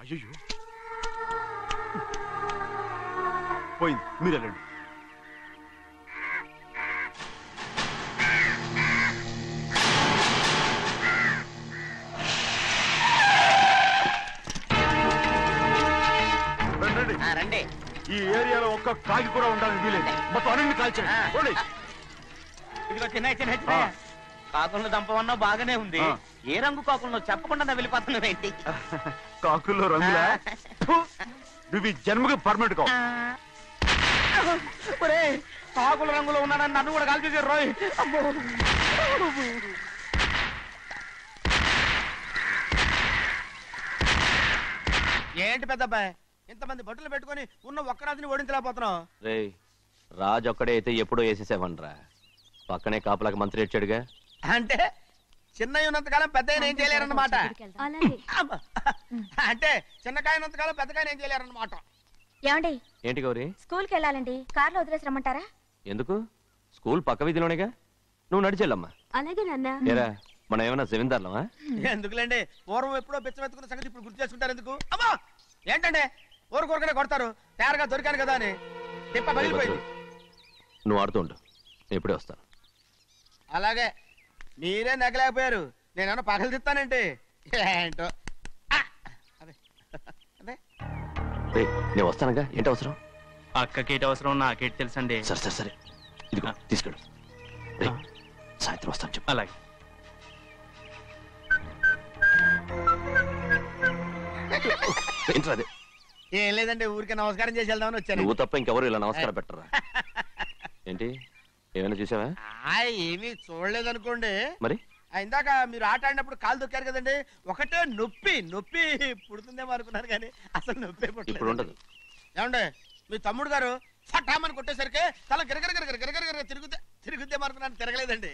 అయ్యో పోయింది, మీరు వెళ్ళండి. రండి. ఈ ఏరియాలో ఒక్క కాకి కూడా ఉండాలని వీలేదు. మొత్తం అన్ని కాల్చండి. ఇదిగో చిన్న కాకులను దంపమన్నా బాగానే ఉంది. ఏ రంగు కాకులను చెప్పకుండా వెళ్ళిపోతున్నావు ఏంటి? కాకుల్లో రంగులా? నువ్వు ఈ జన్మకి పర్మనెంట్ కావు. కాకుల రంగులో ఉన్నాడని నన్ను కూడా కాల్చేసారు రోయ్. ఏంటి పెద్దబ్బాయి ఇంతమంది బట్టలు పెట్టుకుని ఉన్న ఒక్కరాజుని ఓడించలేకపోతున్నావు? రే రాజు ఒక్కడే అయితే ఎప్పుడో వేసేసేవనరా. పక్కనే కాపలాకి మంత్రి ఇచ్చాడుగా. అంటే చిన్నయ్య ఉన్నంతకాలం పెద్దయ్య ఏం చేయలేరన్నమాట. అంటే చిన్నకాయ ఉన్నంతకాలం పెద్దకాయ ఏం చేయలేరన్నమాట. ఏమండి? ఏంటి గౌరీ? స్కూల్ కి వెళ్ళాలండి, కార్లో వదిలేసి రమ్మంటారా? ఎందుకు? స్కూల్ పక్క వీధిలోనేగా, నువ్వు నడిచెళ్ళమ్మా. అలాగే నాన్న. ఏరా మనం ఏమన్నా జమీందార్లమా? ఎందుకులేండి, పూర్వం ఎప్పుడో బిచ్చమెత్తుకున్న సంగతి ఇప్పుడు గుర్తు చేసుకుంటారు ఎందుకు? అమ్మా ఏంటంటే ఊరుకోరుకనే కొడతారు, తయారుగా దొరికాను కదా అని. తిప్ప పగిలిపోయింది. నువ్వు ఆడుతూ ఉండు, నేను ఇప్పుడే వస్తాను. అలాగే మీరే నగలేకపోయారు, నేనేమన్నా పగలు తిస్తానంటే ఏంటో. అదే అదే నేను వస్తానుగా. ఏంటి అవసరం? అక్కకేటి అవసరం నాకేటి తెలుసండి. సరే సరే సరే, ఇదిగో తీసుకెళ్ళు. సాయంత్రం వస్తాను చెప్పు. అలాగే. ఏంట్రా అదే? ఏం లేదండి, ఊరికే నమస్కారం చేసి వెళ్దామని వచ్చాను. నువ్వు తప్ప ఇంకెవరు ఇలా నమస్కారం పెట్టరా? ఏంటి ఏమైనా చూసావా? ఏమీ చూడలేదనుకోండి. మరి ఇందాక మీరు ఆట ఆడినప్పుడు కాలు దొక్కారు కదండి, ఒకటే నొప్పి నొప్పి పుడుతుందేమో అనుకున్నాను కానీ అసలు నొప్పి ఇప్పుడు ఉండదు. ఏమండే మీ తమ్ముడు గారు ఫటామని కొట్టేసరికి తల గిరగిర తిరుగుద్దేమో అనుకున్నాను, తిరగలేదండి.